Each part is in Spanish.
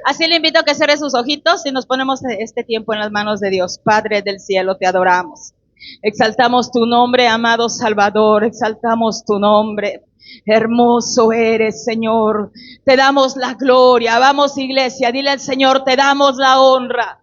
Así le invito a que cierre sus ojitos y nos ponemos este tiempo en las manos de Dios. Padre del cielo, te adoramos. Exaltamos tu nombre, amado Salvador. Exaltamos tu nombre. Hermoso eres, Señor. Te damos la gloria. Vamos, iglesia, dile al Señor, te damos la honra.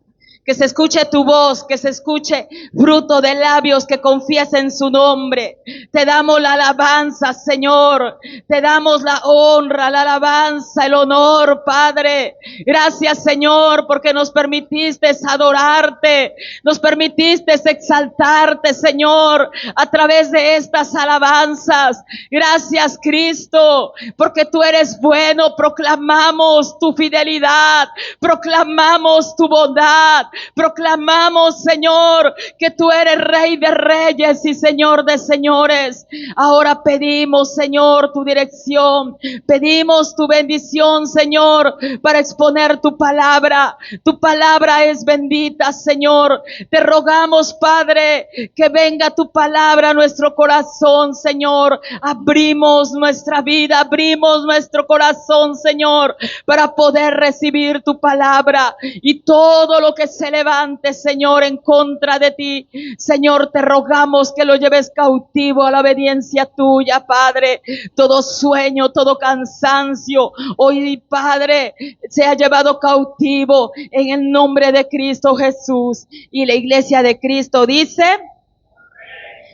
Que se escuche tu voz, que se escuche fruto de labios que confiesen su nombre. Te damos la alabanza, Señor. Te damos la honra, la alabanza, el honor, Padre. Gracias, Señor, porque nos permitiste adorarte. Nos permitiste exaltarte, Señor, a través de estas alabanzas. Gracias, Cristo, porque tú eres bueno. Proclamamos tu fidelidad. Proclamamos tu bondad. Proclamamos, Señor, que tú eres Rey de reyes y Señor de señores. Ahora pedimos, Señor, tu dirección. Pedimos tu bendición, Señor, para exponer tu palabra. Tu palabra es bendita, Señor. Te rogamos, Padre, que venga tu palabra a nuestro corazón, Señor. Abrimos nuestra vida, abrimos nuestro corazón, Señor, para poder recibir tu palabra. Y todo lo que se levante, Señor, en contra de ti, Señor, te rogamos que lo lleves cautivo a la obediencia tuya, Padre. Todo sueño, todo cansancio, hoy, Padre, se ha llevado cautivo en el nombre de Cristo Jesús. Y la iglesia de Cristo dice,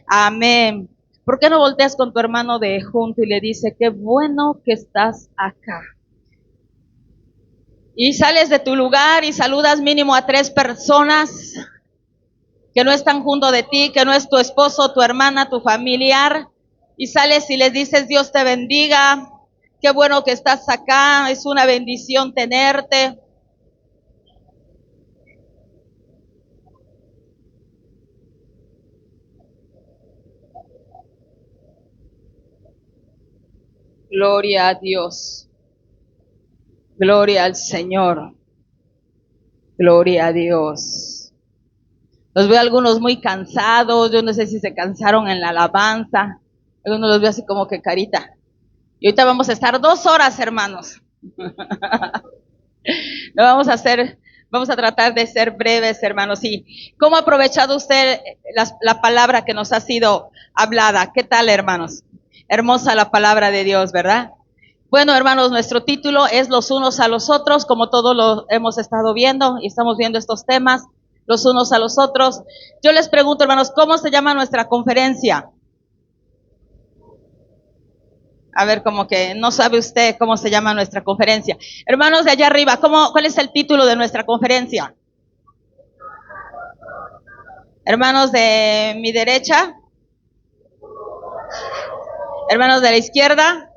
amén. ¿Por qué no volteas con tu hermano de junto y le dice, qué bueno que estás acá? Y sales de tu lugar y saludas mínimo a 3 personas que no están junto de ti, que no es tu esposo, tu hermana, tu familiar. Y sales y les dices, Dios te bendiga, qué bueno que estás acá, es una bendición tenerte. Gloria a Dios. Gloria al Señor. Gloria a Dios. Los veo algunos muy cansados, yo no sé si se cansaron en la alabanza. Algunos los veo así como que carita. Y ahorita vamos a estar 2 horas, hermanos. Lo vamos a tratar de ser breves, hermanos. ¿Y cómo ha aprovechado usted la palabra que nos ha sido hablada? ¿Qué tal, hermanos? Hermosa la palabra de Dios, ¿verdad? Bueno, hermanos, nuestro título es Los unos a los otros, como todos lo hemos estado viendo y estamos viendo estos temas, los unos a los otros. Yo les pregunto, hermanos, ¿cómo se llama nuestra conferencia? A ver, como que no sabe usted cómo se llama nuestra conferencia. Hermanos de allá arriba, ¿cuál es el título de nuestra conferencia? Hermanos de mi derecha. Hermanos de la izquierda.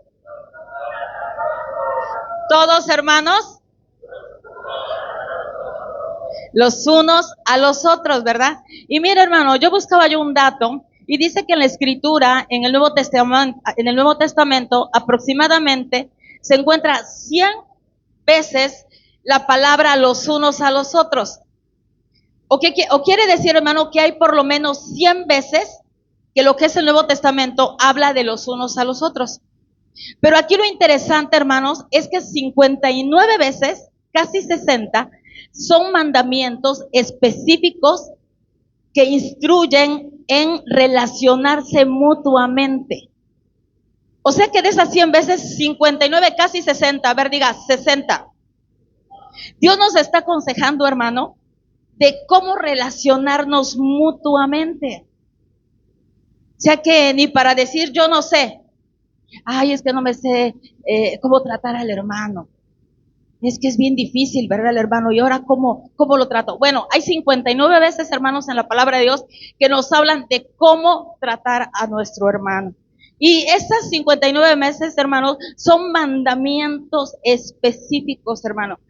Todos, hermanos. Los unos a los otros, ¿verdad? Y mira, hermano, yo buscaba un dato y dice que en la Escritura, en el Nuevo Testamento, aproximadamente se encuentra 100 veces la palabra los unos a los otros. O quiere decir, hermano, que hay por lo menos 100 veces que lo que es el Nuevo Testamento habla de los unos a los otros. Pero aquí lo interesante, hermanos, es que 59 veces, casi 60, son mandamientos específicos que instruyen en relacionarse mutuamente. O sea que de esas 100 veces, 59, casi 60, a ver, diga, 60. Dios nos está aconsejando, hermano, de cómo relacionarnos mutuamente. O sea que ni para decir yo no sé, ay, es que no me sé cómo tratar al hermano. Es que es bien difícil, ¿verdad, el hermano? Y ahora, ¿cómo lo trato? Bueno, hay 59 veces, hermanos, en la palabra de Dios que nos hablan de cómo tratar a nuestro hermano. Y estas 59 veces, hermanos, son mandamientos específicos, hermano.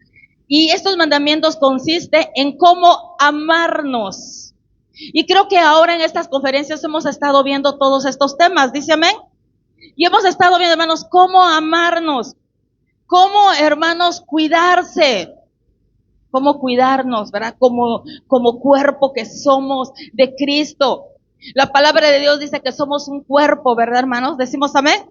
Y estos mandamientos consisten en cómo amarnos. Y creo que ahora en estas conferencias hemos estado viendo todos estos temas, ¿dice amén? Y hemos estado viendo, hermanos, cómo amarnos, cómo, hermanos, cuidarse, cómo cuidarnos, ¿verdad? Como cuerpo que somos de Cristo. La palabra de Dios dice que somos un cuerpo, ¿verdad, hermanos? Decimos amén.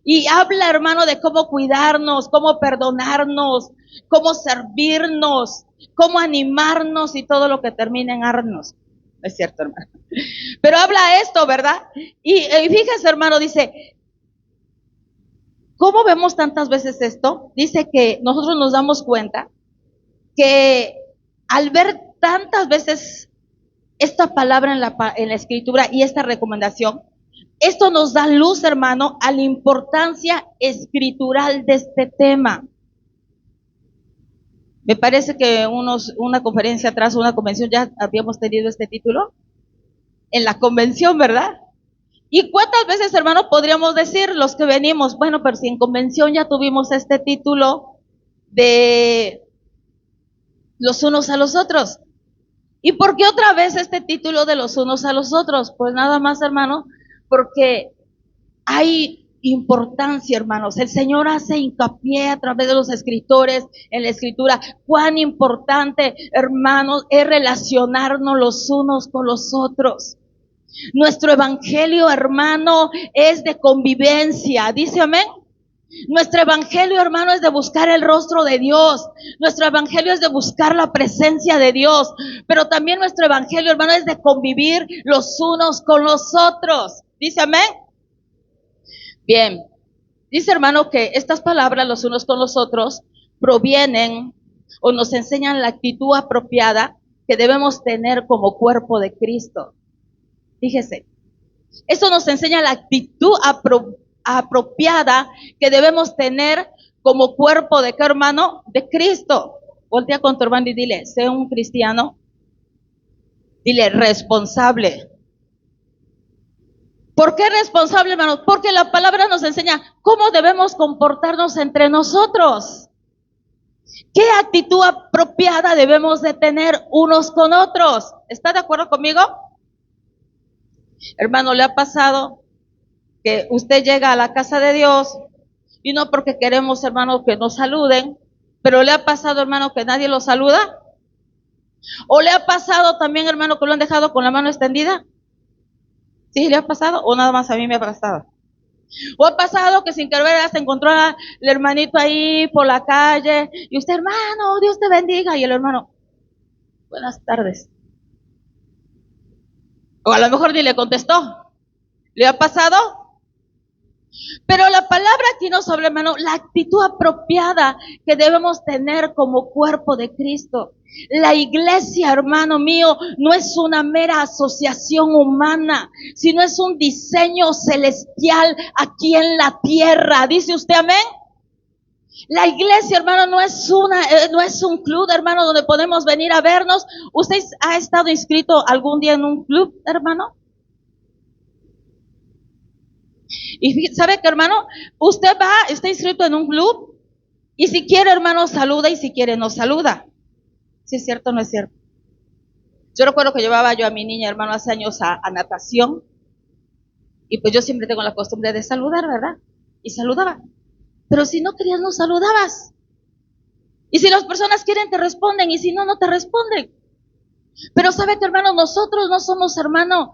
Y habla, hermano, de cómo cuidarnos, cómo perdonarnos, cómo servirnos, cómo animarnos y todo lo que termina en arnos. Es cierto, hermano. Pero habla esto, ¿verdad? Y fíjese, hermano, dice, ¿cómo vemos tantas veces esto? Dice que nosotros nos damos cuenta que al ver tantas veces esta palabra en la escritura y esta recomendación, esto nos da luz, hermano, a la importancia escritural de este tema. Me parece que una conferencia atrás, una convención, ya habíamos tenido este título. En la convención, ¿verdad? ¿Y cuántas veces, hermano, podríamos decir los que venimos? Bueno, pero si en convención ya tuvimos este título de los unos a los otros. ¿Y por qué otra vez este título de los unos a los otros? Pues nada más, hermano, porque hay importancia, hermanos. El Señor hace hincapié a través de los escritores en la escritura cuán importante, hermanos, es relacionarnos los unos con los otros. Nuestro evangelio, hermano, es de convivencia. ¿Dice amén? Nuestro evangelio, hermano, es de buscar el rostro de Dios. Nuestro evangelio es de buscar la presencia de Dios. Pero también nuestro evangelio, hermano, es de convivir los unos con los otros. ¿Dice amén? Bien. Dice, hermano, que estas palabras, los unos con los otros, provienen o nos enseñan la actitud apropiada que debemos tener como cuerpo de Cristo. Fíjese, eso nos enseña la actitud apropiada que debemos tener como cuerpo de qué, hermano, de Cristo. Voltea con tu hermano y dile, sé un cristiano, dile responsable. ¿Por qué responsable, hermano? Porque la palabra nos enseña cómo debemos comportarnos entre nosotros. ¿Qué actitud apropiada debemos de tener unos con otros? ¿Está de acuerdo conmigo? Hermano, ¿le ha pasado que usted llega a la casa de Dios y no porque queremos, hermano, que nos saluden, pero le ha pasado, hermano, que nadie lo saluda? ¿O le ha pasado también, hermano, que lo han dejado con la mano extendida? ¿Sí le ha pasado? ¿O nada más a mí me ha pasado? ¿O ha pasado que sin querer se encontró al hermanito ahí por la calle y usted, hermano, Dios te bendiga, y el hermano, buenas tardes? O a lo mejor ni le contestó. ¿Le ha pasado? Pero la palabra aquí nos habla, hermano, la actitud apropiada que debemos tener como cuerpo de Cristo. La iglesia, hermano mío, no es una mera asociación humana, sino es un diseño celestial aquí en la tierra. ¿Dice usted amén? La iglesia, hermano, no es un club, hermano, donde podemos venir a vernos. ¿Usted ha estado inscrito algún día en un club, hermano? Y sabe que, hermano, usted está inscrito en un club y si quiere, hermano, saluda y si quiere, no saluda. ¿Sí es cierto o no es cierto? Yo recuerdo que llevaba yo a mi niña, hermano, hace años a natación y pues yo siempre tengo la costumbre de saludar, ¿verdad? Y saludaba. Pero si no querías, no saludabas. Y si las personas quieren, te responden y si no, no te responden. Pero sabe que, hermano, nosotros no somos, hermano,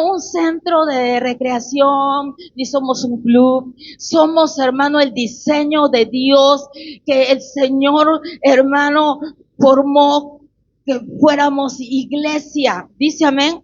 un centro de recreación, ni somos un club. Somos, hermano, el diseño de Dios que el Señor, hermano, formó que fuéramos iglesia. Dice amén.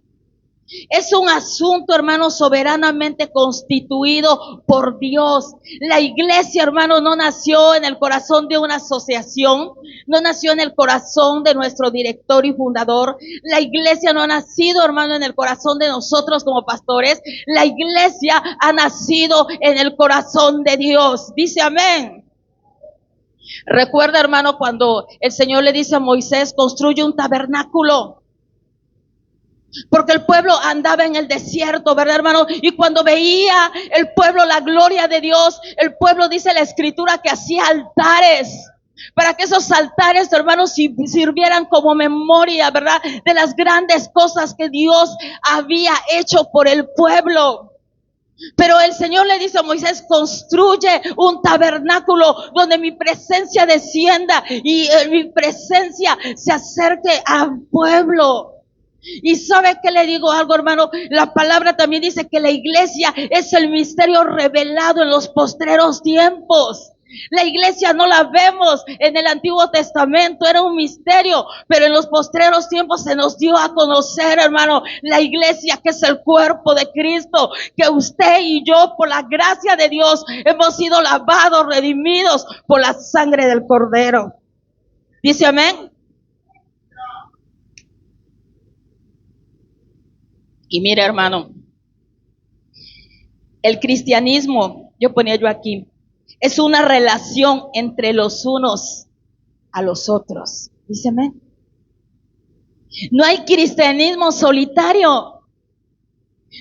Es un asunto, hermano, soberanamente constituido por Dios. La iglesia, hermano, no nació en el corazón de una asociación, no nació en el corazón de nuestro director y fundador. La iglesia no ha nacido, hermano, en el corazón de nosotros como pastores. La iglesia ha nacido en el corazón de Dios. Dice amén. Recuerda, hermano, cuando el Señor le dice a Moisés, construye un tabernáculo. Porque el pueblo andaba en el desierto, ¿verdad, hermano? Y cuando veía el pueblo la gloria de Dios, el pueblo, dice la escritura, que hacía altares. Para que esos altares, hermanos, sirvieran como memoria, ¿verdad? De las grandes cosas que Dios había hecho por el pueblo. Pero el Señor le dice a Moisés, construye un tabernáculo donde mi presencia descienda y mi presencia se acerque al pueblo. Y sabe que le digo algo, hermano, la palabra también dice que la iglesia es el misterio revelado en los postreros tiempos. La iglesia no la vemos en el Antiguo Testamento, era un misterio, pero en los postreros tiempos se nos dio a conocer, hermano, la iglesia que es el cuerpo de Cristo, que usted y yo, por la gracia de Dios, hemos sido lavados, redimidos por la sangre del Cordero. ¿Dice amén? Y mire, hermano, el cristianismo, yo ponía yo aquí, es una relación entre los unos a los otros. Díceme. No hay cristianismo solitario.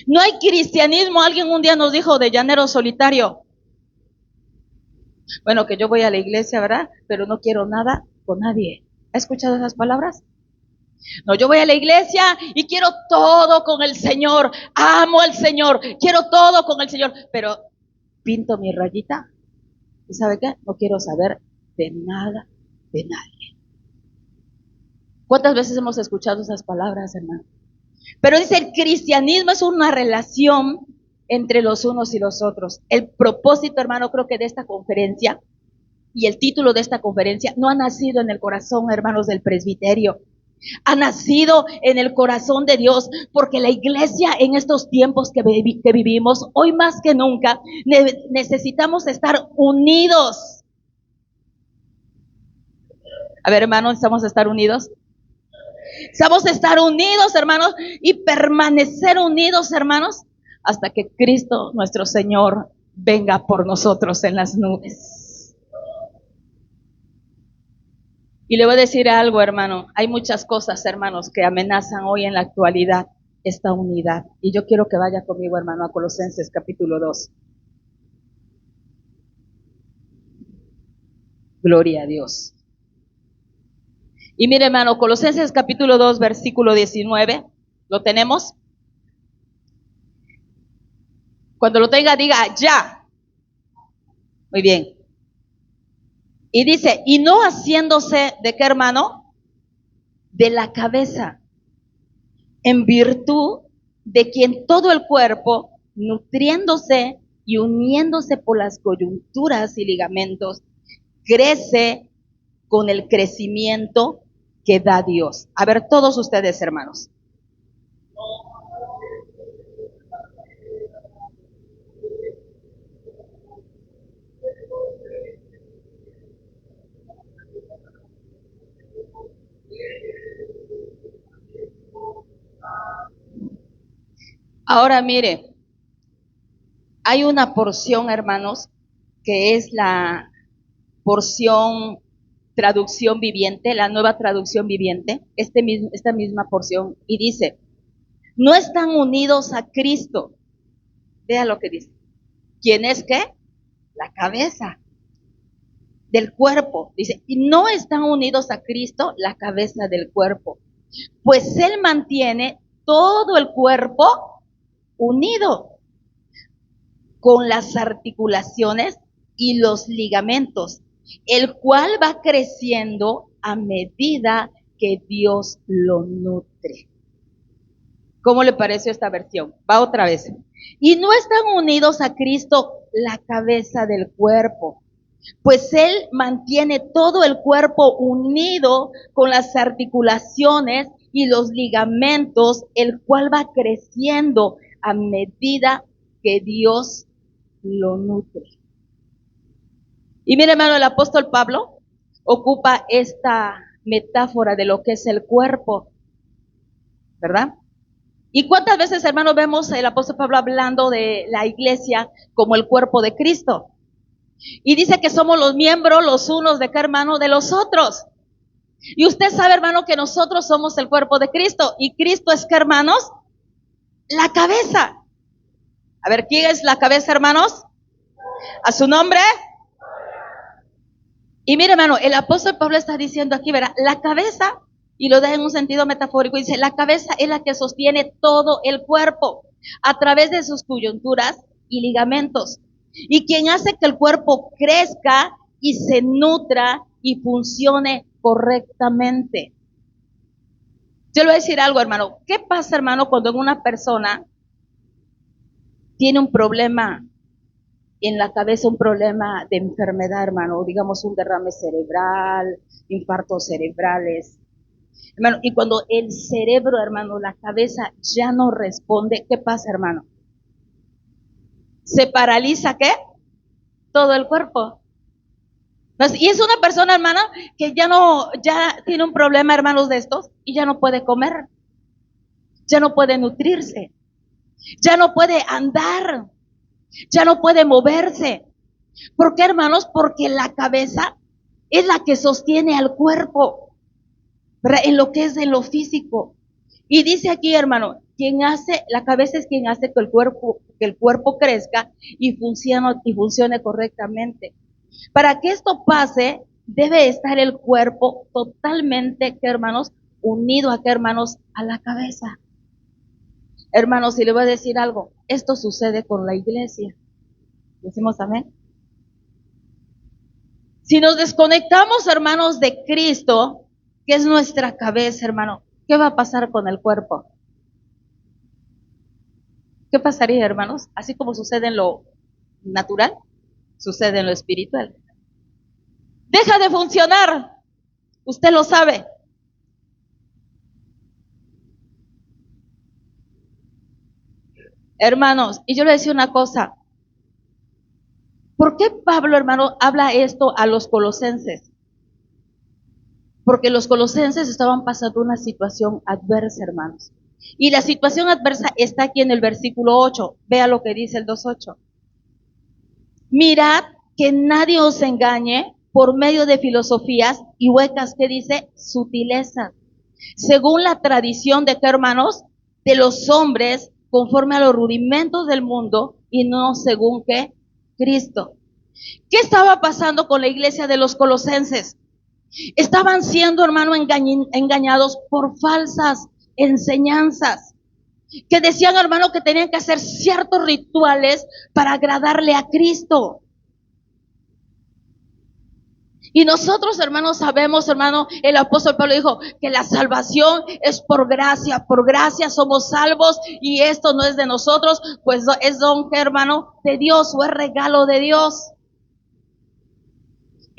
No hay cristianismo. Alguien un día nos dijo de llanero solitario. Bueno, que yo voy a la iglesia, ¿verdad? Pero no quiero nada con nadie. ¿Ha escuchado esas palabras? No, yo voy a la iglesia y quiero todo con el Señor. Amo al Señor. Quiero todo con el Señor. Pero pinto mi rayita. ¿Y sabe qué? No quiero saber de nada, de nadie. ¿Cuántas veces hemos escuchado esas palabras, hermano? Pero dice, el cristianismo es una relación entre los unos y los otros. El propósito, hermano, creo que de esta conferencia y el título de esta conferencia no ha nacido en el corazón, hermanos, del presbiterio. Ha nacido en el corazón de Dios, porque la iglesia en estos tiempos que vivimos, hoy más que nunca, necesitamos estar unidos. A ver, hermanos, ¿necesitamos estar unidos? Necesitamos estar unidos, hermanos, y permanecer unidos, hermanos, hasta que Cristo, nuestro Señor, venga por nosotros en las nubes. Y le voy a decir algo, hermano. Hay muchas cosas, hermanos, que amenazan hoy en la actualidad esta unidad. Y yo quiero que vaya conmigo, hermano, a Colosenses capítulo 2. Gloria a Dios. Y mire, hermano, Colosenses capítulo 2, versículo 19. ¿Lo tenemos? Cuando lo tenga, diga ya. Muy bien. Y dice, y no haciéndose de qué, hermano, de la cabeza, en virtud de quien todo el cuerpo, nutriéndose y uniéndose por las coyunturas y ligamentos, crece con el crecimiento que da Dios. A ver, todos ustedes, hermanos. Ahora mire, hay una porción, hermanos, que es la porción traducción viviente, la nueva traducción viviente, esta misma porción, y dice, no están unidos a Cristo. Vea lo que dice. ¿Quién es qué? La cabeza del cuerpo. Dice, y no están unidos a Cristo, la cabeza del cuerpo, pues Él mantiene todo el cuerpo unido con las articulaciones y los ligamentos, el cual va creciendo a medida que Dios lo nutre. ¿Cómo le pareció esta versión? Va otra vez. Y no están unidos a Cristo, la cabeza del cuerpo, pues Él mantiene todo el cuerpo unido con las articulaciones y los ligamentos, el cual va creciendo a medida que Dios lo nutre. Y mire, hermano, el apóstol Pablo ocupa esta metáfora de lo que es el cuerpo, ¿verdad? ¿Y cuántas veces, hermano, vemos el apóstol Pablo hablando de la iglesia como el cuerpo de Cristo? Y dice que somos los miembros los unos de qué, hermano, de los otros. Y usted sabe, hermano, que nosotros somos el cuerpo de Cristo. ¿Y Cristo es qué, hermanos? La cabeza. A ver, ¿quién es la cabeza, hermanos? ¿A su nombre? Y mire, hermano, el apóstol Pablo está diciendo aquí, verá, la cabeza, y lo da en un sentido metafórico, dice, la cabeza es la que sostiene todo el cuerpo a través de sus coyunturas y ligamentos. Y quien hace que el cuerpo crezca y se nutra y funcione correctamente. Yo le voy a decir algo, hermano. ¿Qué pasa, hermano, cuando una persona tiene un problema en la cabeza, un problema de enfermedad, hermano? Digamos un derrame cerebral, infartos cerebrales. Hermano, y cuando el cerebro, hermano, la cabeza ya no responde, ¿qué pasa, hermano? ¿Se paraliza qué? Todo el cuerpo. Y es una persona, hermano, que ya tiene un problema, hermanos, de estos, y ya no puede comer, ya no puede nutrirse, ya no puede andar, ya no puede moverse. ¿Por qué, hermanos? Porque la cabeza es la que sostiene al cuerpo, ¿verdad? En lo que es en lo físico. Y dice aquí, hermano, la cabeza es quien hace que el cuerpo crezca y funcione correctamente. Para que esto pase, debe estar el cuerpo totalmente, ¿qué, hermanos? Unido a qué, hermanos, a la cabeza. Hermanos, si le voy a decir algo, esto sucede con la iglesia. Decimos amén. Si nos desconectamos, hermanos, de Cristo, que es nuestra cabeza, hermano, ¿qué va a pasar con el cuerpo? ¿Qué pasaría, hermanos? Así como sucede en lo natural, sucede en lo espiritual. Deja de funcionar. Usted lo sabe. Hermanos, y yo le decía una cosa. ¿Por qué Pablo, hermano, habla esto a los colosenses? Porque los colosenses estaban pasando una situación adversa, hermanos. Y la situación adversa está aquí en el versículo 8. Vea lo que dice el 2:8. Mirad que nadie os engañe por medio de filosofías y huecas, que dice, sutilezas, según la tradición de qué, hermanos, de los hombres, conforme a los rudimentos del mundo y no según qué, Cristo. ¿Qué estaba pasando con la iglesia de los colosenses? Estaban siendo, hermano, engañados por falsas enseñanzas, que decían, hermano, que tenían que hacer ciertos rituales para agradarle a Cristo. Y nosotros, hermanos, sabemos, hermano, el apóstol Pablo dijo que la salvación es por gracia somos salvos, y esto no es de nosotros, pues es don, hermano, de Dios, o es regalo de Dios.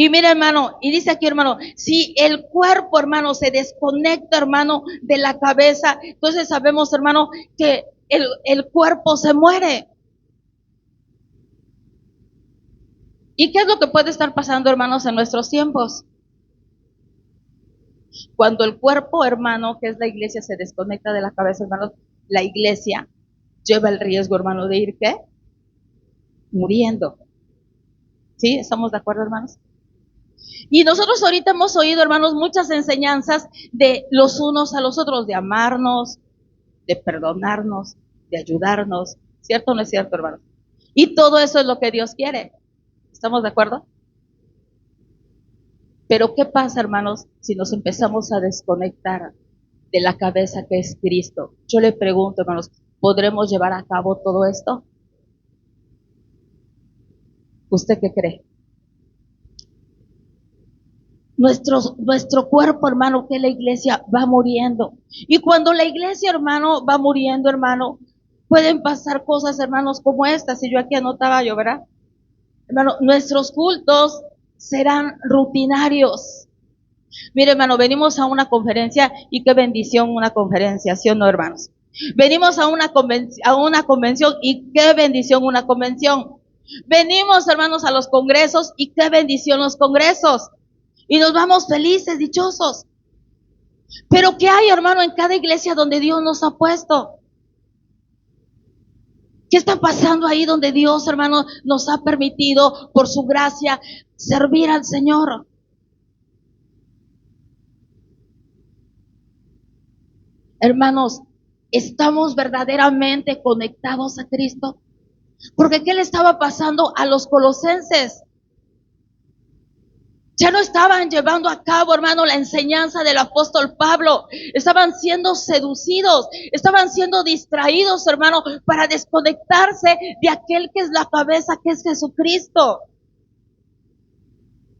Y mira, hermano, y dice aquí, hermano, si el cuerpo, hermano, se desconecta, hermano, de la cabeza, entonces sabemos, hermano, que el cuerpo se muere. ¿Y qué es lo que puede estar pasando, hermanos, en nuestros tiempos? Cuando el cuerpo, hermano, que es la iglesia, se desconecta de la cabeza, hermanos, la iglesia lleva el riesgo, hermano, de ir, ¿qué? Muriendo. ¿Sí? ¿Estamos de acuerdo, hermanos? Y nosotros ahorita hemos oído, hermanos, muchas enseñanzas de los unos a los otros, de amarnos, de perdonarnos, de ayudarnos. ¿Cierto o no es cierto, hermanos? Y todo eso es lo que Dios quiere. ¿Estamos de acuerdo? Pero ¿qué pasa, hermanos, si nos empezamos a desconectar de la cabeza que es Cristo? Yo le pregunto, hermanos, ¿podremos llevar a cabo todo esto? ¿Usted qué cree? Nuestro cuerpo, hermano, que la iglesia va muriendo. Y cuando la iglesia, hermano, va muriendo, hermano, pueden pasar cosas, hermanos, como estas. Si yo aquí anotaba yo, ¿verdad? Hermano, nuestros cultos serán rutinarios. Mire, hermano, venimos a una conferencia, y qué bendición una conferencia, ¿sí o no, hermanos? Venimos a una convención, y qué bendición una convención. Venimos, hermanos, a los congresos, y qué bendición los congresos. Y nos vamos felices, dichosos. Pero ¿qué hay, hermano, en cada iglesia donde Dios nos ha puesto? ¿Qué está pasando ahí donde Dios, hermano, nos ha permitido, por su gracia, servir al Señor? Hermanos, ¿estamos verdaderamente conectados a Cristo? Porque ¿qué le estaba pasando a los colosenses? Ya no estaban llevando a cabo, hermano, la enseñanza del apóstol Pablo. Estaban siendo seducidos, estaban siendo distraídos, hermano, para desconectarse de aquel que es la cabeza, que es Jesucristo.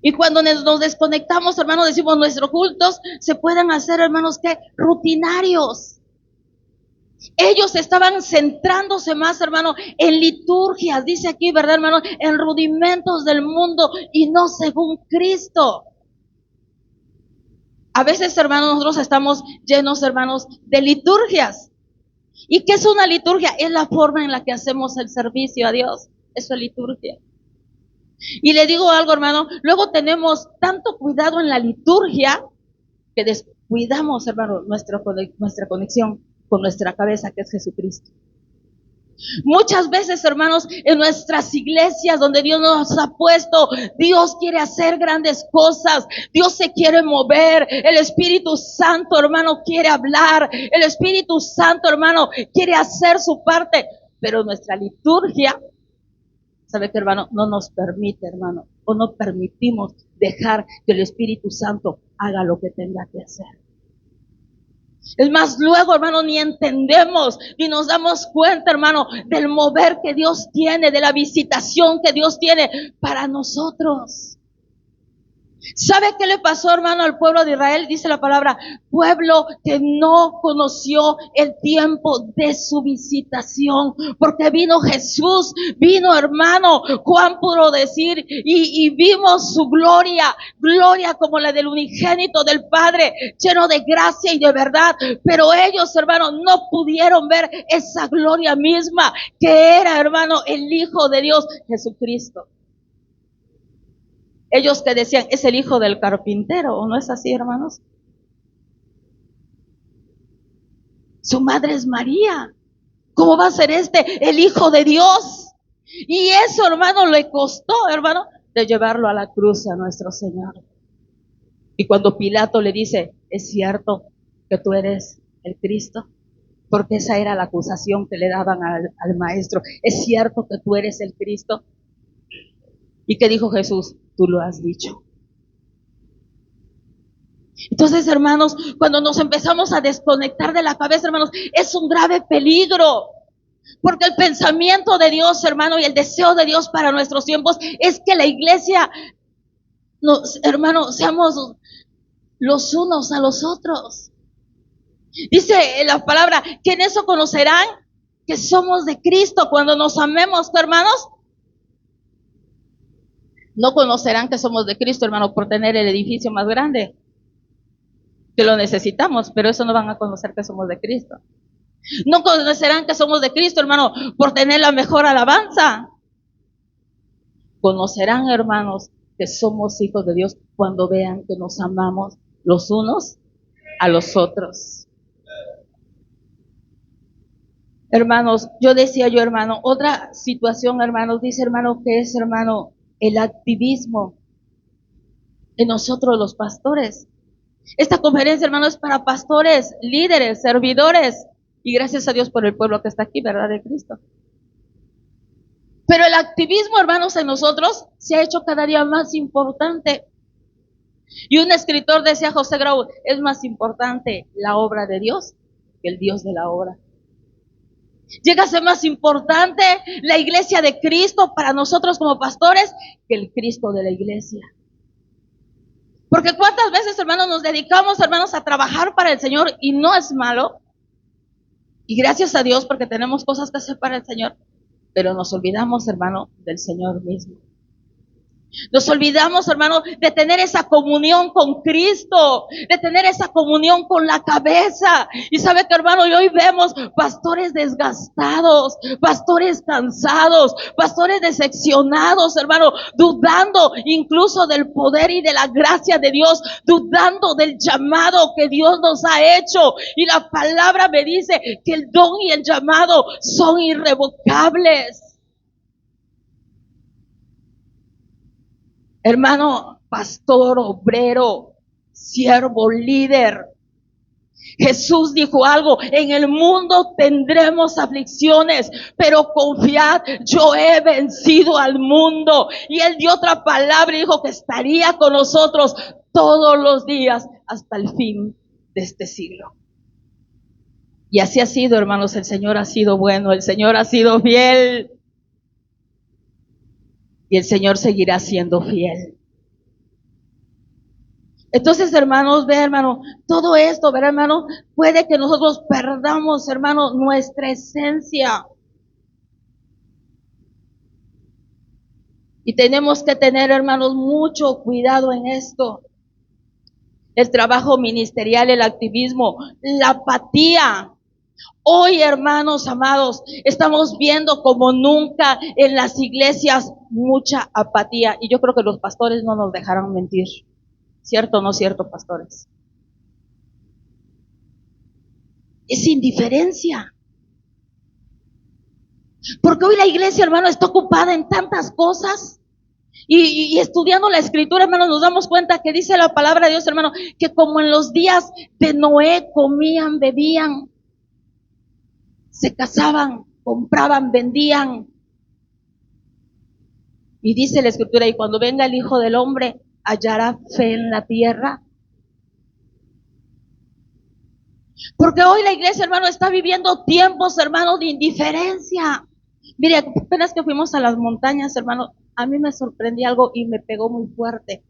Y cuando nos desconectamos, hermanos, decimos nuestros cultos se pueden hacer, hermanos, que rutinarios. Ellos estaban centrándose más, hermano, en liturgias, dice aquí, ¿verdad, hermano? En rudimentos del mundo y no según Cristo. A veces, hermanos, nosotros estamos llenos, hermanos, de liturgias. ¿Y qué es una liturgia? Es la forma en la que hacemos el servicio a Dios. Eso es liturgia. Y le digo algo, hermano, luego tenemos tanto cuidado en la liturgia que descuidamos, hermano, nuestra conexión con nuestra cabeza, que es Jesucristo. Muchas veces, hermanos, en nuestras iglesias donde Dios nos ha puesto, Dios quiere hacer grandes cosas, Dios se quiere mover, el Espíritu Santo, hermano, quiere hablar, el Espíritu Santo, hermano, quiere hacer su parte, pero nuestra liturgia, ¿sabe qué, hermano? No nos permite, hermano, o no permitimos dejar que el Espíritu Santo haga lo que tenga que hacer. Es más, luego, hermano, ni entendemos, ni nos damos cuenta, hermano, del mover que Dios tiene, de la visitación que Dios tiene para nosotros. ¿Sabe qué le pasó, hermano, al pueblo de Israel? Dice la palabra, pueblo que no conoció el tiempo de su visitación, porque vino Jesús, vino, hermano, Juan pudo decir, y vimos su gloria, gloria como la del unigénito del Padre, lleno de gracia y de verdad, pero ellos, hermano, no pudieron ver esa gloria misma, que era, hermano, el Hijo de Dios, Jesucristo. Ellos que decían, es el hijo del carpintero, ¿o no es así, hermanos? Su madre es María. ¿Cómo va a ser el hijo de Dios? Y eso, hermano, le costó, hermano, de llevarlo a la cruz a nuestro Señor. Y cuando Pilato le dice, ¿es cierto que tú eres el Cristo? Porque esa era la acusación que le daban al maestro. ¿Es cierto que tú eres el Cristo? ¿Y qué dijo Jesús? Tú lo has dicho. Entonces, hermanos, cuando nos empezamos a desconectar de la cabeza, hermanos, es un grave peligro. Porque el pensamiento de Dios, hermano, y el deseo de Dios para nuestros tiempos es que la iglesia, hermano, seamos los unos a los otros. Dice la palabra que en eso conocerán que somos de Cristo cuando nos amemos, hermanos. No conocerán que somos de Cristo, hermano, por tener el edificio más grande, que lo necesitamos, pero eso no van a conocer que somos de Cristo. No conocerán que somos de Cristo, hermano, por tener la mejor alabanza. Conocerán, hermanos, que somos hijos de Dios cuando vean que nos amamos los unos a los otros. Hermanos, yo decía hermano, otra situación, hermanos, dice, hermano, que es, hermano, el activismo en nosotros los pastores. Esta conferencia, hermano, es para pastores, líderes, servidores, y gracias a Dios por el pueblo que está aquí, ¿verdad? De Cristo. Pero el activismo, hermanos, en nosotros se ha hecho cada día más importante. Y un escritor decía, José Grau, es más importante la obra de Dios que el Dios de la obra. Llega a ser más importante la iglesia de Cristo para nosotros como pastores que el Cristo de la iglesia. Porque cuántas veces, hermanos, nos dedicamos, hermanos, a trabajar para el Señor y no es malo. Y gracias a Dios porque tenemos cosas que hacer para el Señor. Pero nos olvidamos, hermano, del Señor mismo. Nos olvidamos, hermano, de tener esa comunión con Cristo, de tener esa comunión con la cabeza. Y sabe que, hermano, y hoy vemos pastores desgastados, pastores cansados, pastores decepcionados, hermano, dudando incluso del poder y de la gracia de Dios, dudando del llamado que Dios nos ha hecho. Y la palabra me dice que el don y el llamado son irrevocables. Hermano, pastor, obrero, siervo, líder. Jesús dijo algo, en el mundo tendremos aflicciones, pero confiad, yo he vencido al mundo. Y él dio otra palabra y dijo que estaría con nosotros todos los días hasta el fin de este siglo. Y así ha sido, hermanos, el Señor ha sido bueno, el Señor ha sido fiel. Y el Señor seguirá siendo fiel. Entonces, hermanos, ve, hermano, todo esto, ver, hermano, puede que nosotros perdamos, hermano, nuestra esencia. Y tenemos que tener, hermanos, mucho cuidado en esto. El trabajo ministerial, el activismo, la apatía. Hoy, hermanos amados, estamos viendo como nunca en las iglesias mucha apatía. Y yo creo que los pastores no nos dejarán mentir. ¿Cierto o no cierto, pastores? Es indiferencia. Porque hoy la iglesia, hermano, está ocupada en tantas cosas. Y estudiando la escritura, hermano, nos damos cuenta que dice la palabra de Dios, hermano, que como en los días de Noé comían, bebían, se casaban, compraban, vendían. Y dice la escritura, y cuando venga el Hijo del Hombre, hallará fe en la tierra. Porque hoy la iglesia, hermano, está viviendo tiempos, hermano, de indiferencia. Mire, apenas que fuimos a las montañas, hermano, a mí me sorprendió algo y me pegó muy fuerte.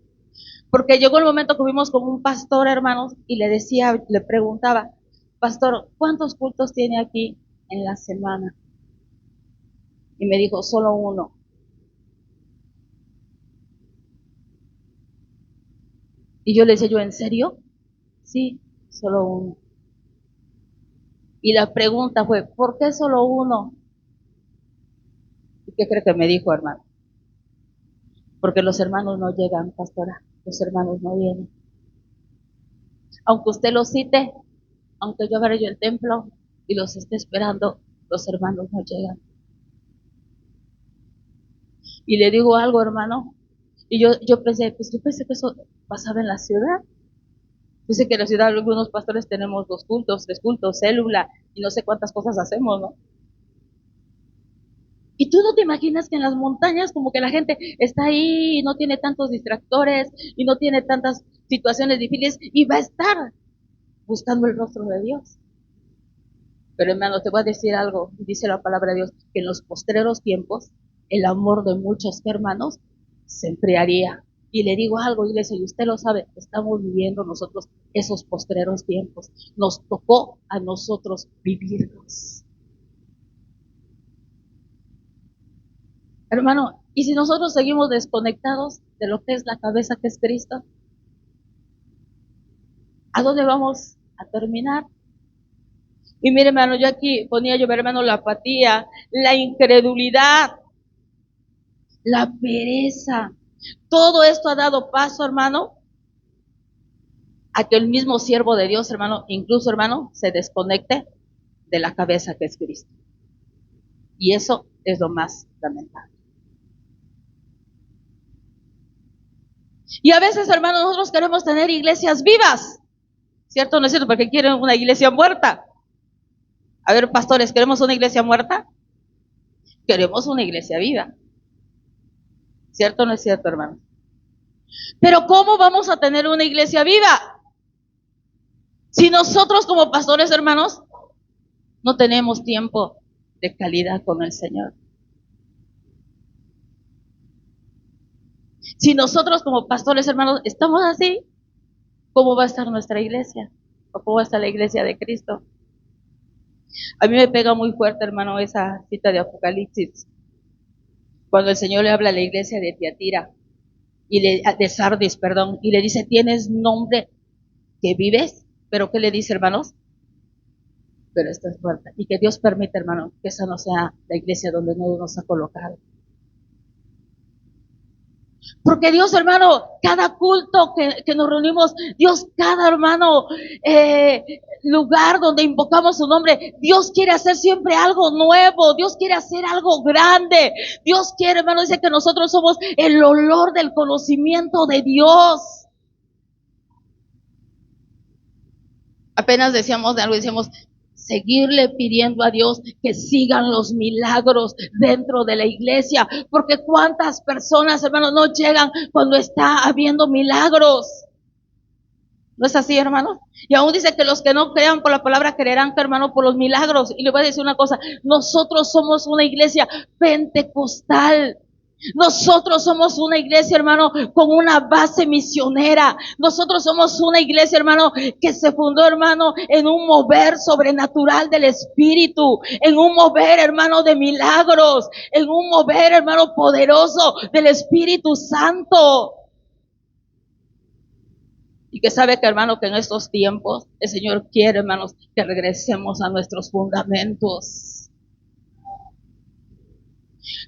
Porque llegó el momento que fuimos con un pastor, hermanos, y le decía, le preguntaba, pastor, ¿cuántos cultos tiene aquí en la semana? Y me dijo, solo uno. Y yo le decía, ¿yo en serio? Sí, solo uno. Y la pregunta fue, ¿por qué solo uno? ¿Y qué cree que me dijo, hermano? Porque los hermanos no llegan, pastora, los hermanos no vienen. Aunque usted los cite, aunque yo agarre yo el templo y los esté esperando, los hermanos no llegan. Y le digo algo, hermano, y yo pensé, pues yo pensé que eso pasaba en la ciudad. Dice que en la ciudad algunos pastores tenemos 2 cultos, 3 cultos, célula, y no sé cuántas cosas hacemos, ¿no? Y tú no te imaginas que en las montañas como que la gente está ahí y no tiene tantos distractores y no tiene tantas situaciones difíciles y va a estar buscando el rostro de Dios. Pero hermano, te voy a decir algo, dice la palabra de Dios, que en los postreros tiempos el amor de muchos hermanos se enfriaría. Y le digo algo, iglesia, y usted lo sabe, estamos viviendo nosotros esos postreros tiempos. Nos tocó a nosotros vivirlos. Hermano, y si nosotros seguimos desconectados de lo que es la cabeza que es Cristo, ¿a dónde vamos a terminar? Y mire, hermano, yo aquí ponía yo, hermano, la apatía, la incredulidad, la pereza. Todo esto ha dado paso, hermano, a que el mismo siervo de Dios, hermano, incluso, hermano, se desconecte de la cabeza que es Cristo. Y eso es lo más lamentable. Y a veces, hermano, nosotros queremos tener iglesias vivas, ¿cierto o no es cierto? Porque quieren una iglesia muerta. A ver, pastores, ¿queremos una iglesia muerta? Queremos una iglesia viva. ¿Cierto o no es cierto, hermano? Pero ¿cómo vamos a tener una iglesia viva? Si nosotros como pastores, hermanos, no tenemos tiempo de calidad con el Señor. Si nosotros como pastores, hermanos, estamos así, ¿cómo va a estar nuestra iglesia? ¿O cómo va a estar la iglesia de Cristo? A mí me pega muy fuerte, hermano, esa cita de Apocalipsis, cuando el Señor le habla a la iglesia de Tiatira, de Sardis, perdón, y le dice, ¿tienes nombre que vives? Pero ¿qué le dice, hermanos? Pero estás muerta. Y que Dios permita, hermano, que esa no sea la iglesia donde Dios nos ha colocado. Porque Dios, hermano, cada culto que nos reunimos, Dios, cada hermano, lugar donde invocamos su nombre, Dios quiere hacer siempre algo nuevo, Dios quiere hacer algo grande, Dios quiere, hermano, dice que nosotros somos el olor del conocimiento de Dios. Apenas decíamos de algo, decíamos, seguirle pidiendo a Dios que sigan los milagros dentro de la iglesia, porque cuántas personas, hermanos, no llegan cuando está habiendo milagros. ¿No es así, hermanos? Y aún dice que los que no crean por la palabra creerán, hermano, por los milagros. Y le voy a decir una cosa, nosotros somos una iglesia pentecostal. Nosotros somos una iglesia, hermano, con una base misionera. Nosotros somos una iglesia, hermano, que se fundó, hermano, en un mover sobrenatural del Espíritu, en un mover, hermano, de milagros, en un mover, hermano, poderoso del Espíritu Santo. Y que sabe que, hermano, que en estos tiempos el Señor quiere, hermanos, que regresemos a nuestros fundamentos.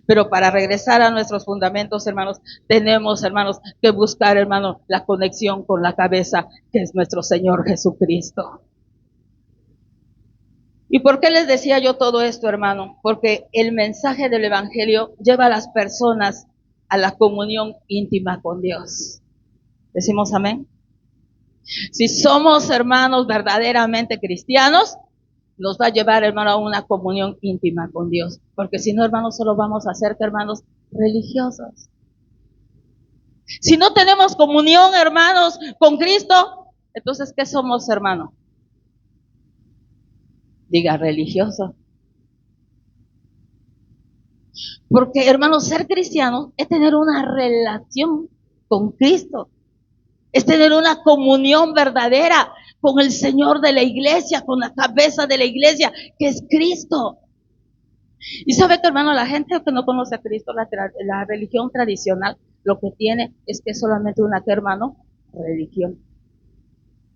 Pero para regresar a nuestros fundamentos, hermanos, tenemos, hermanos, que buscar, hermanos, la conexión con la cabeza, que es nuestro Señor Jesucristo. ¿Y por qué les decía yo todo esto, hermano? Porque el mensaje del Evangelio lleva a las personas a la comunión íntima con Dios. ¿Decimos amén? Si somos, hermanos, verdaderamente cristianos, nos va a llevar, hermano, a una comunión íntima con Dios. Porque si no, hermanos, solo vamos a ser, hermanos, religiosos. Si no tenemos comunión, hermanos, con Cristo, entonces, ¿qué somos, hermano? Diga, religioso. Porque, hermanos, ser cristiano es tener una relación con Cristo. Es tener una comunión verdadera con el Señor de la iglesia, con la cabeza de la iglesia, que es Cristo. Y sabe que, hermano, la gente que no conoce a Cristo, la religión tradicional, lo que tiene es que es solamente una, ¿qué, hermano? Religión.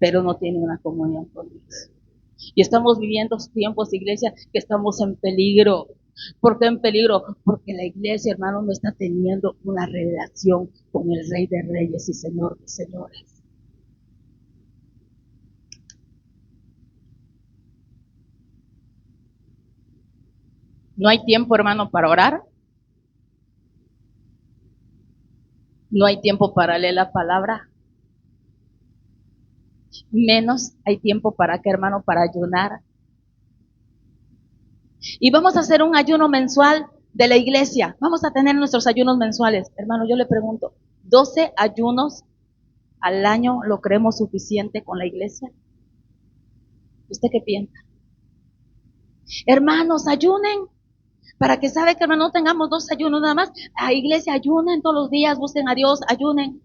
Pero no tiene una comunión con Dios. Y estamos viviendo tiempos, iglesia, que estamos en peligro. ¿Por qué en peligro? Porque la iglesia, hermano, no está teniendo una relación con el Rey de Reyes y Señor de Señores. No hay tiempo, hermano, para orar. No hay tiempo para leer la palabra. Menos hay tiempo para qué, hermano, para ayunar. Y vamos a hacer un ayuno mensual de la iglesia. Vamos a tener nuestros ayunos mensuales. Hermano, yo le pregunto, ¿12 ayunos al año lo creemos suficiente con la iglesia? ¿Usted qué piensa? Hermanos, ayunen. Para que sabe que, hermano, no tengamos 2 ayunos nada más. A iglesia, ayunen todos los días, busquen a Dios, ayunen.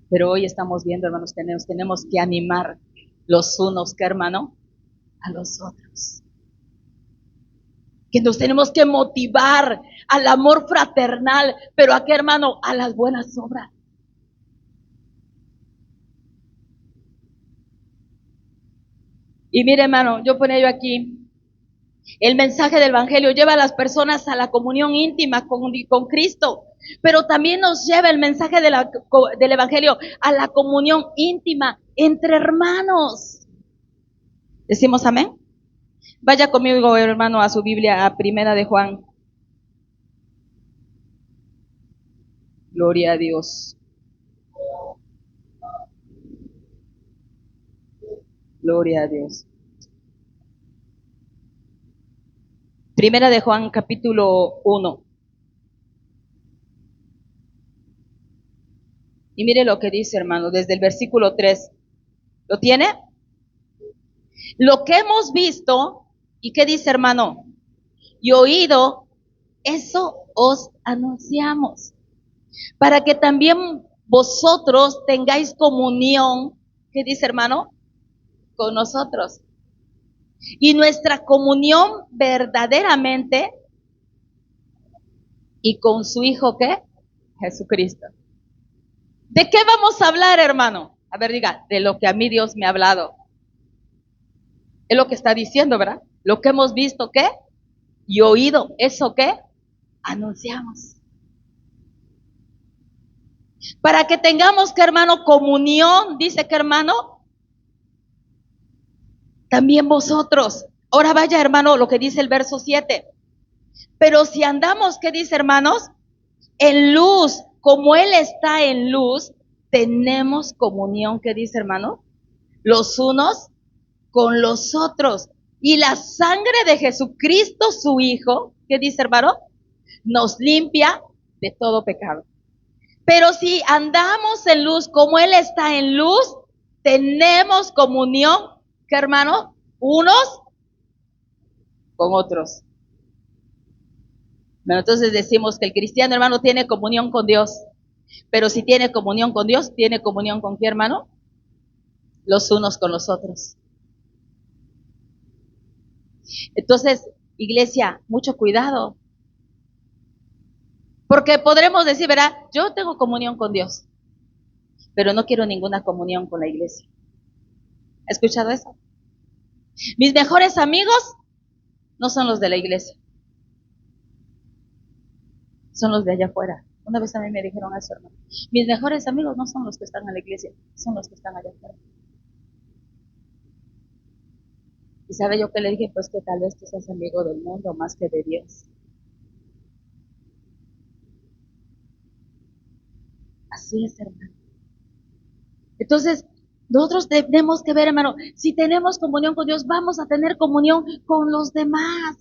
Pero hoy estamos viendo, hermanos, tenemos que animar los unos, ¿qué, hermano? A los otros. Que nos tenemos que motivar al amor fraternal, pero ¿a qué, hermano? A las buenas obras. Y mire, hermano, yo ponía yo aquí, el mensaje del Evangelio lleva a las personas a la comunión íntima con Cristo, pero también nos lleva el mensaje del Evangelio a la comunión íntima entre hermanos. ¿Decimos amén? Vaya conmigo, hermano, a su Biblia, a Primera de Juan. Gloria a Dios. Gloria a Dios. Primera de Juan, capítulo 1. Y mire lo que dice, hermano, desde el versículo 3. ¿Lo tiene? Lo que hemos visto, ¿y qué dice, hermano? Y oído, eso os anunciamos, para que también vosotros tengáis comunión, ¿qué dice, hermano? Con nosotros. Y nuestra comunión verdaderamente y con su Hijo, ¿qué? Jesucristo. ¿De qué vamos a hablar, hermano? A ver, diga, de lo que a mí Dios me ha hablado. Es lo que está diciendo, ¿verdad? Lo que hemos visto, ¿qué? Y oído, ¿eso qué? Anunciamos. Para que tengamos, ¿qué, hermano? Comunión, dice que, hermano, también vosotros. Ahora vaya, hermano, lo que dice el verso 7. Pero si andamos, ¿qué dice, hermanos? En luz, como Él está en luz, tenemos comunión, ¿qué dice, hermano? Los unos con los otros. Y la sangre de Jesucristo, su Hijo, ¿qué dice, hermano? Nos limpia de todo pecado. Pero si andamos en luz, como Él está en luz, tenemos comunión, ¿qué, hermano? Unos con otros. Bueno, entonces decimos que el cristiano, hermano, tiene comunión con Dios. Pero si tiene comunión con Dios, ¿tiene comunión con qué, hermano? Los unos con los otros. Entonces, iglesia, mucho cuidado. Porque podremos decir, ¿verdad? Yo tengo comunión con Dios, pero no quiero ninguna comunión con la iglesia. ¿Ha escuchado eso? Mis mejores amigos no son los de la iglesia, son los de allá afuera. Una vez a mí me dijeron eso, hermano. Mis mejores amigos no son los que están en la iglesia, son los que están allá afuera. Y sabe yo que le dije, pues que tal vez tú seas amigo del mundo más que de Dios. Así es, hermano. Entonces, nosotros tenemos que ver, hermano, si tenemos comunión con Dios, vamos a tener comunión con los demás.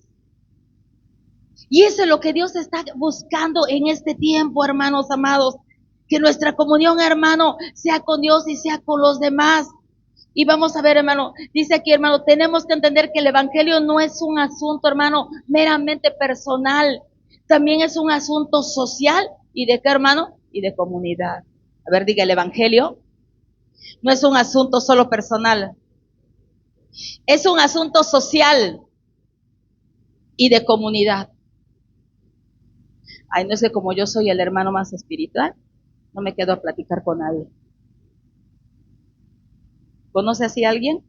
Y eso es lo que Dios está buscando en este tiempo, hermanos amados. Que nuestra comunión, hermano, sea con Dios y sea con los demás. Y vamos a ver, hermano, dice aquí, hermano, tenemos que entender que el evangelio no es un asunto, hermano, meramente personal. También es un asunto social. ¿Y de qué, hermano? Y de comunidad. A ver, diga, el evangelio no es un asunto solo personal. Es un asunto social y de comunidad. Ay, no es que como yo soy el hermano más espiritual, no me quedo a platicar con nadie. ¿Conoce así a alguien?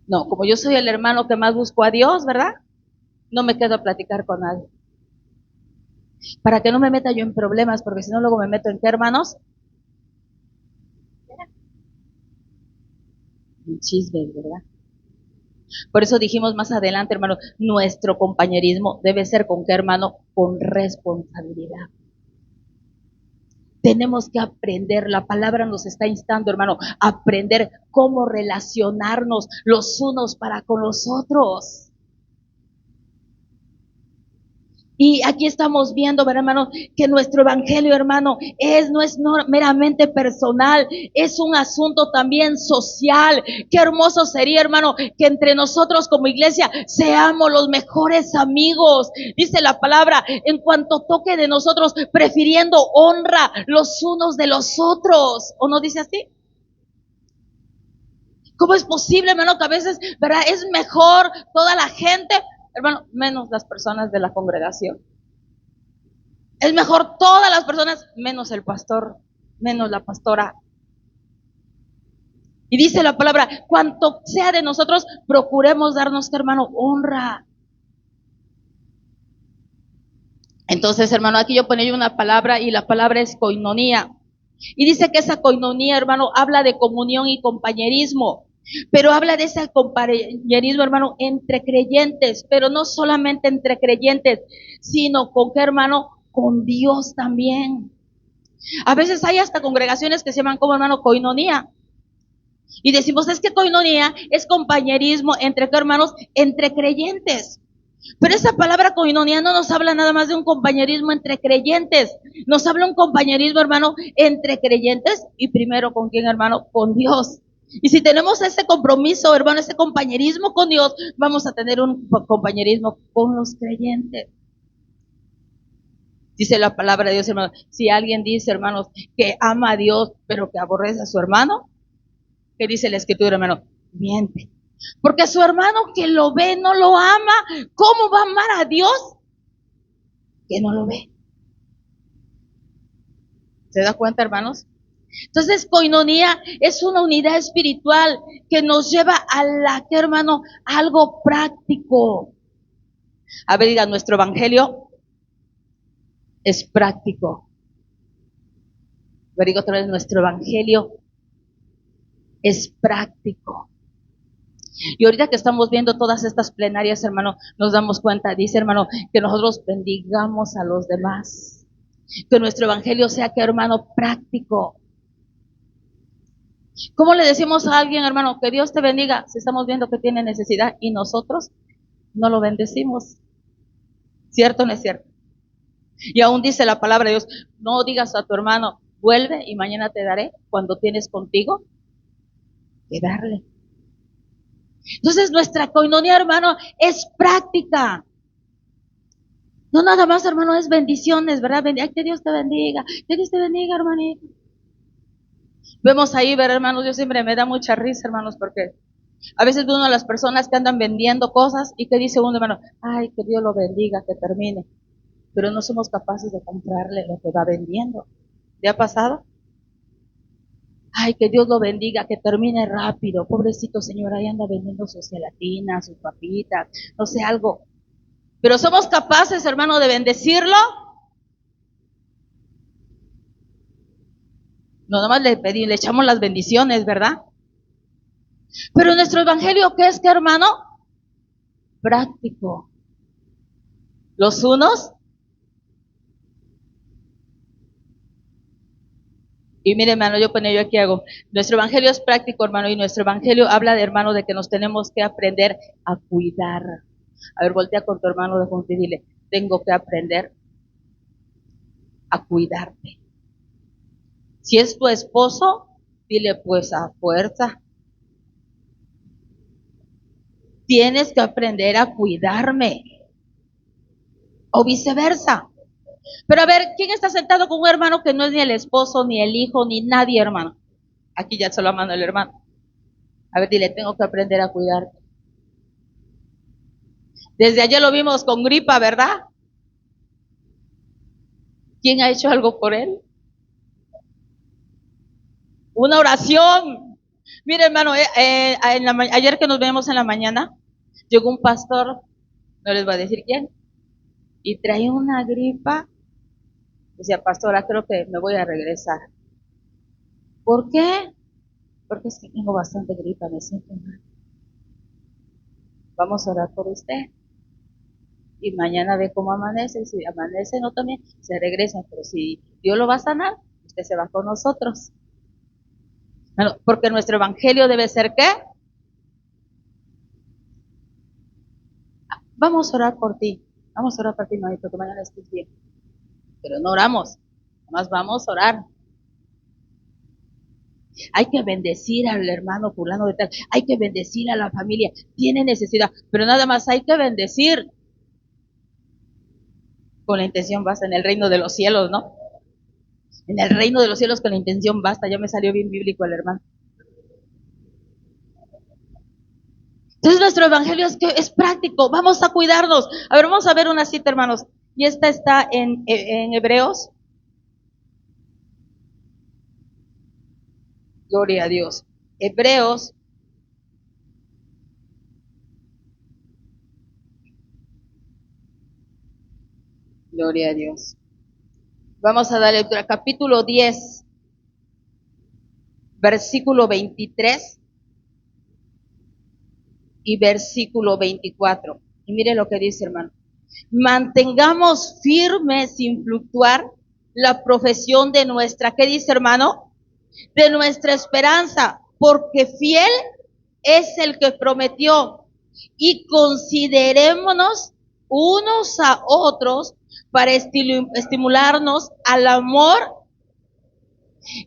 No, como yo soy el hermano que más busco a Dios, ¿verdad? No me quedo a platicar con nadie. Para que no me meta yo en problemas, porque si no luego me meto en qué, hermanos? En chismes, ¿verdad? Por eso dijimos más adelante, hermano, nuestro compañerismo debe ser con qué, hermano, con responsabilidad. Tenemos que aprender, la palabra nos está instando, hermano, a aprender cómo relacionarnos los unos para con los otros. Y aquí estamos viendo, ¿verdad, hermano? Que nuestro evangelio, hermano, no es meramente personal, es un asunto también social. Qué hermoso sería, hermano, que entre nosotros como iglesia seamos los mejores amigos. Dice la palabra, en cuanto toque de nosotros, prefiriendo honra los unos de los otros. ¿O no dice así? ¿Cómo es posible, hermano, que a veces, verdad, es mejor toda la gente, hermano, menos las personas de la congregación? Es mejor todas las personas, menos el pastor, menos la pastora. Y dice la palabra, cuanto sea de nosotros, procuremos darnos, hermano, honra. Entonces, hermano, aquí yo ponía una palabra y la palabra es coinonía. Y dice que esa coinonía, hermano, habla de comunión y compañerismo. Pero habla de ese compañerismo, hermano, entre creyentes, pero no solamente entre creyentes, sino con qué, hermano, con Dios también. A veces hay hasta congregaciones que se llaman como, hermano, coinonía. Y decimos, es que coinonía es compañerismo entre, ¿qué, hermanos? Entre creyentes. Pero esa palabra coinonía no nos habla nada más de un compañerismo entre creyentes. Nos habla un compañerismo, hermano, entre creyentes y primero con quién, hermano, con Dios. Y si tenemos ese compromiso, hermano, ese compañerismo con Dios, vamos a tener un compañerismo con los creyentes. Dice la palabra de Dios, hermano. Si alguien dice, hermanos, que ama a Dios, pero que aborrece a su hermano, ¿qué dice la escritura, hermano? Miente. Porque su hermano que lo ve no lo ama. ¿Cómo va a amar a Dios que no lo ve? ¿Se da cuenta, hermanos? Entonces, coinonía es una unidad espiritual que nos lleva a la que, hermano, algo práctico. A ver, diga, nuestro evangelio es práctico. A ver, diga otra vez, nuestro evangelio es práctico. Y ahorita que estamos viendo todas estas plenarias, hermano, nos damos cuenta, dice, hermano, que nosotros bendigamos a los demás. Que nuestro evangelio sea, que, hermano, práctico. ¿Cómo le decimos a alguien, hermano, que Dios te bendiga si estamos viendo que tiene necesidad y nosotros no lo bendecimos? ¿Cierto o no es cierto? Y aún dice la palabra de Dios, no digas a tu hermano, vuelve y mañana te daré, cuando tienes contigo que darle. Entonces nuestra coinonía, hermano, es práctica. No nada más, hermano, es bendiciones, ¿verdad? Ay, que Dios te bendiga, hermanito. Vemos ahí, ver, hermanos, yo siempre me da mucha risa, hermanos, porque a veces uno de las personas que andan vendiendo cosas y que dice uno, hermano, ay, que Dios lo bendiga, que termine. Pero no somos capaces de comprarle lo que va vendiendo. ¿Le ha pasado? Ay, que Dios lo bendiga, que termine rápido. Pobrecito señor, ahí anda vendiendo sus gelatinas, sus papitas, no sé, algo. Pero somos capaces, hermano, de bendecirlo. No, nomás le echamos las bendiciones, ¿verdad? Pero nuestro evangelio, ¿qué es, qué, hermano? Práctico. Los unos. Y mire, hermano, yo aquí hago. Nuestro evangelio es práctico, hermano, y nuestro evangelio habla de, hermano, de que nos tenemos que aprender a cuidar. A ver, voltea con tu hermano de junto y dile, tengo que aprender a cuidarte. Si es tu esposo, dile, pues a fuerza. Tienes que aprender a cuidarme. O viceversa. Pero a ver, ¿quién está sentado con un hermano que no es ni el esposo, ni el hijo, ni nadie, hermano? Aquí ya solo mano el hermano. A ver, dile, tengo que aprender a cuidarte. Desde ayer lo vimos con gripa, ¿verdad? ¿Quién ha hecho algo por él? Una oración. Mire, hermano, ayer que nos vemos en la mañana, llegó un pastor, no les voy a decir quién, y traía una gripa. Decía, pastora, creo que me voy a regresar. ¿Por qué? Porque es que tengo bastante gripa, me siento mal. Vamos a orar por usted. Y mañana ve cómo amanece. Si amanece, no también, se regresa. Pero si Dios lo va a sanar, usted se va con nosotros. Bueno, porque nuestro evangelio debe ser ¿qué? Vamos a orar por ti. Vamos a orar por ti, manito, que mañana estés bien. Pero no oramos. Nomás vamos a orar. Hay que bendecir al hermano fulano de tal. Hay que bendecir a la familia. Tiene necesidad. Pero nada más hay que bendecir. Con la intención basta en el reino de los cielos, ¿no? En el reino de los cielos con la intención basta. Ya me salió bien bíblico el hermano. Entonces nuestro evangelio es práctico. Vamos a cuidarnos. A ver, vamos a ver una cita, hermanos. Y esta está en Hebreos. Gloria a Dios. Hebreos. Gloria a Dios. Vamos a darle lectura. Capítulo 10, versículo 23 y versículo 24. Y mire lo que dice, hermano. Mantengamos firme sin fluctuar la profesión de nuestra, ¿qué dice, hermano? De nuestra esperanza, porque fiel es el que prometió. Y considerémonos unos a otros para estimularnos al amor.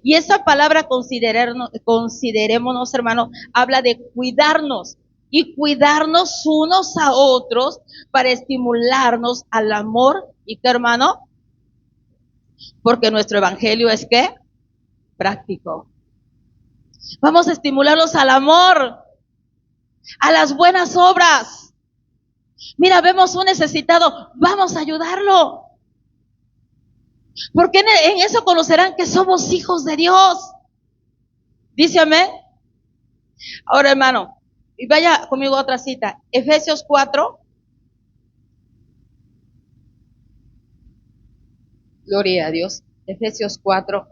Y esa palabra considerémonos, hermano, habla de cuidarnos y cuidarnos unos a otros para estimularnos al amor. ¿Y qué, hermano? Porque nuestro evangelio es ¿qué? Práctico. Vamos a estimularlos al amor, a las buenas obras. Mira, vemos un necesitado, vamos a ayudarlo. Porque en eso conocerán que somos hijos de Dios. Dice amén. Ahora, hermano, y vaya conmigo a otra cita. Efesios 4. Gloria a Dios. Efesios 4.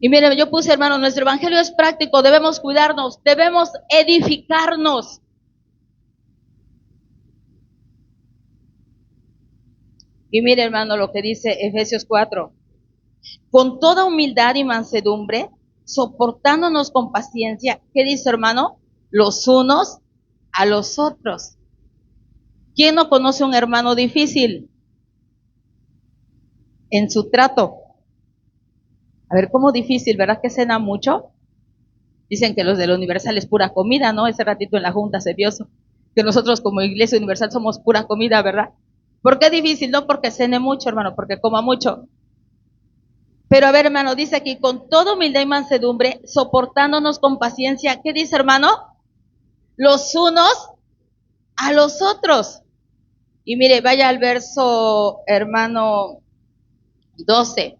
Y miren, yo puse, hermano, nuestro evangelio es práctico, debemos cuidarnos, debemos edificarnos. Y mire, hermano, lo que dice Efesios 4. Con toda humildad y mansedumbre, soportándonos con paciencia. ¿Qué dice, hermano? Los unos a los otros. ¿Quién no conoce un hermano difícil en su trato? A ver, ¿cómo difícil? ¿Verdad que cena mucho? Dicen que los de la Universal es pura comida, ¿no? Ese ratito en la junta se vio que nosotros como Iglesia Universal somos pura comida, ¿verdad? ¿Por qué difícil? No porque cene mucho, hermano, porque coma mucho. Pero a ver, hermano, dice aquí, con toda humildad y mansedumbre, soportándonos con paciencia. ¿Qué dice, hermano? Los unos a los otros. Y mire, vaya al verso, hermano, 12.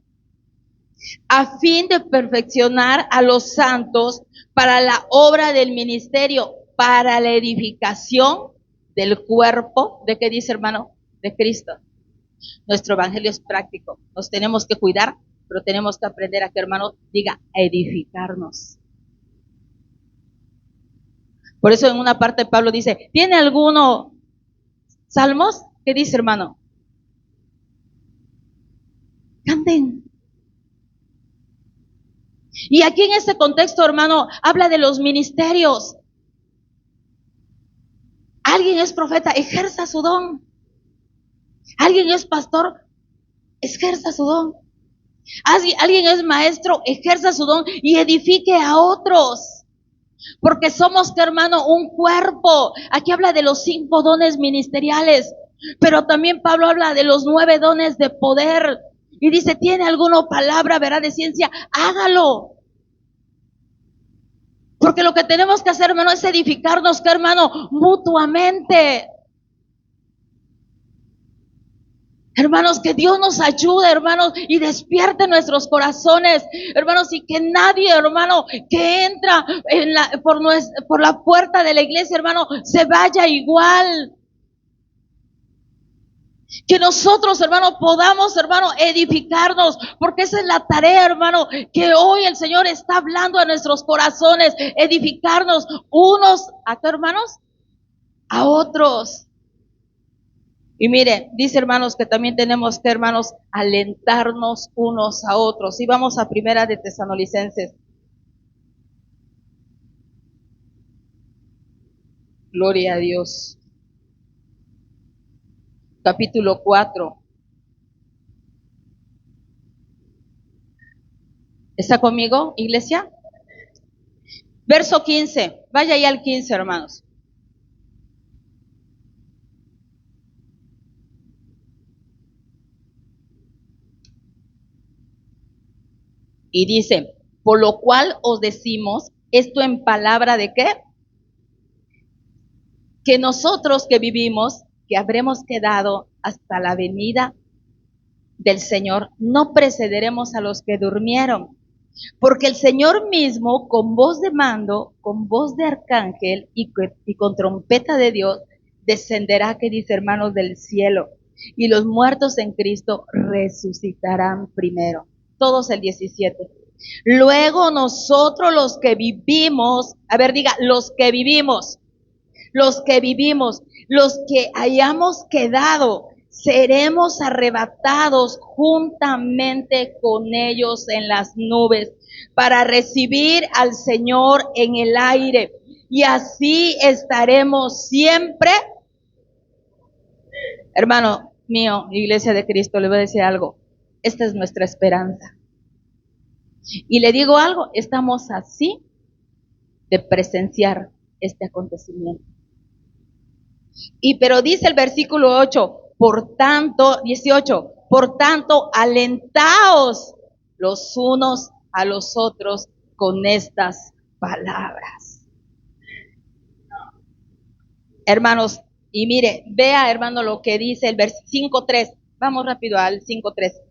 A fin de perfeccionar a los santos para la obra del ministerio, para la edificación del cuerpo. ¿De qué dice, hermano? De Cristo. Nuestro evangelio es práctico. Nos tenemos que cuidar, pero tenemos que aprender a que, hermano, diga edificarnos. Por eso en una parte Pablo dice, ¿tiene alguno salmos? ¿Qué dice, hermano? Canten. Y aquí en este contexto, hermano, habla de los ministerios. Alguien es profeta, ejerza su don. Alguien es pastor, ejerza su don. Alguien es maestro, ejerza su don y edifique a otros. Porque somos, hermano, un cuerpo. Aquí habla de los 5 dones ministeriales, pero también Pablo habla de los 9 dones de poder. Y dice, ¿tiene alguna palabra, verdad, de ciencia? Hágalo. Porque lo que tenemos que hacer, hermano, es edificarnos, hermano, mutuamente. Hermanos, que Dios nos ayude, hermanos, y despierte nuestros corazones, hermanos, y que nadie, hermano, que entra por la puerta de la iglesia, hermano, se vaya igual. Que nosotros, hermano, podamos, hermano, edificarnos, porque esa es la tarea, hermano, que hoy el Señor está hablando a nuestros corazones, edificarnos unos, ¿a qué, hermanos? A otros. Y mire, dice, hermanos, que también tenemos que, hermanos, alentarnos unos a otros. Y vamos a Primera de Tesalonicenses. Gloria a Dios. Capítulo 4. ¿Está conmigo, iglesia? Verso 15. Vaya ahí al 15, hermanos. Y dice, por lo cual os decimos esto en palabra de qué? Que nosotros que vivimos, que habremos quedado hasta la venida del Señor, no precederemos a los que durmieron. Porque el Señor mismo, con voz de mando, con voz de arcángel y con trompeta de Dios, descenderá, que dice, hermanos, del cielo. Y los muertos en Cristo resucitarán primero. Todos el 17. Luego nosotros los que vivimos, a ver, diga, los que vivimos, los que hayamos quedado, seremos arrebatados juntamente con ellos en las nubes para recibir al Señor en el aire. Y así estaremos siempre. Hermano mío, Iglesia de Cristo, le voy a decir algo. Esta es nuestra esperanza. Y le digo algo, estamos así de presenciar este acontecimiento. Y pero dice el versículo 8, por tanto, 18, por tanto, alentaos los unos a los otros con estas palabras. Hermanos, y mire, vea, hermano, lo que dice el versículo 5.3. Vamos rápido al 5.3.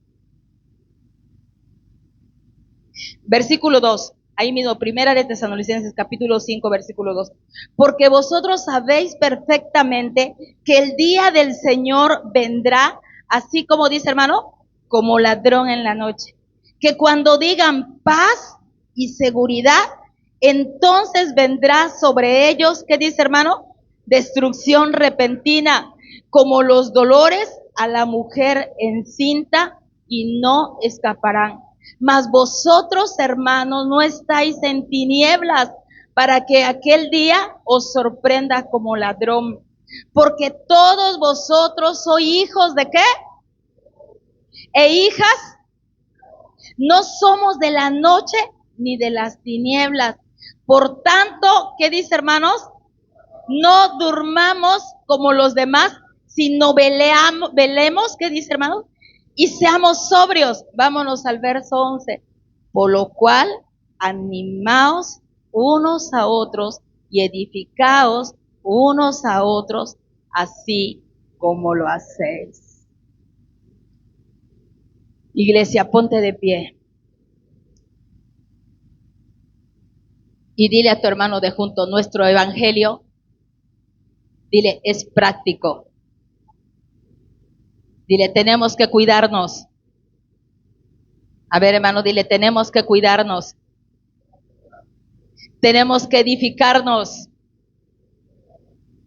Versículo 2. Ahí mismo, Primera de Tesalonicenses, capítulo 5, versículo 2. Porque vosotros sabéis perfectamente que el día del Señor vendrá, así como dice, hermano, como ladrón en la noche. Que cuando digan paz y seguridad, entonces vendrá sobre ellos, ¿qué dice, hermano? Destrucción repentina, como los dolores a la mujer encinta, y no escaparán. Mas vosotros, hermanos, no estáis en tinieblas para que aquel día os sorprenda como ladrón. Porque todos vosotros sois hijos de qué? E hijas. No somos de la noche ni de las tinieblas. Por tanto, ¿qué dice, hermanos? No durmamos como los demás, sino velemos, ¿qué dice, hermano? Y seamos sobrios. Vámonos al verso 11. Por lo cual, animaos unos a otros y edificaos unos a otros, así como lo hacéis. Iglesia, ponte de pie. Y dile a tu hermano de junto, nuestro evangelio, dile, es práctico. Dile, tenemos que cuidarnos. A ver, hermano, dile, tenemos que cuidarnos. Tenemos que edificarnos,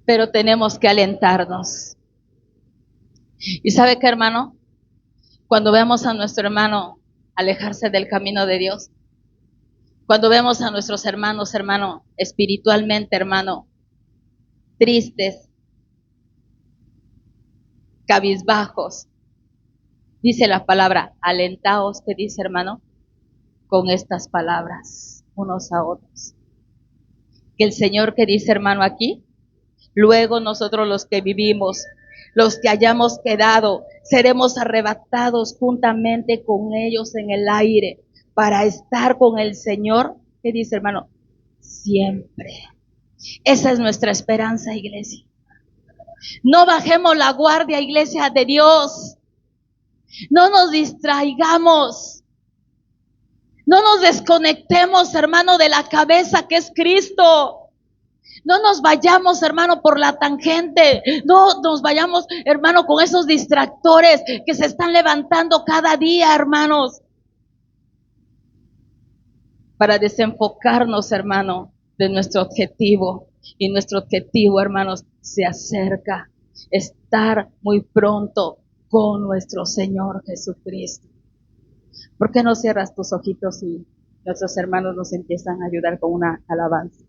pero tenemos que alentarnos. ¿Y sabe qué, hermano? Cuando vemos a nuestro hermano alejarse del camino de Dios, cuando vemos a nuestros hermanos, hermano, espiritualmente, hermano, tristes, cabizbajos, dice la palabra, alentaos, ¿qué dice, hermano? Con estas palabras, unos a otros. Que el Señor, que dice, hermano, aquí, luego nosotros los que vivimos, los que hayamos quedado, seremos arrebatados juntamente con ellos en el aire para estar con el Señor, ¿qué dice, hermano? Siempre. Esa es nuestra esperanza, iglesia. No bajemos la guardia, iglesia de Dios. No nos distraigamos. No nos desconectemos, hermano, de la cabeza que es Cristo. No nos vayamos, hermano, por la tangente. No nos vayamos, hermano, con esos distractores que se están levantando cada día, hermanos. Para desenfocarnos, hermano, de nuestro objetivo. Y nuestro objetivo, hermanos, se acerca. Estar muy pronto con nuestro Señor Jesucristo. ¿Por qué no cierras tus ojitos y nuestros hermanos nos empiezan a ayudar con una alabanza?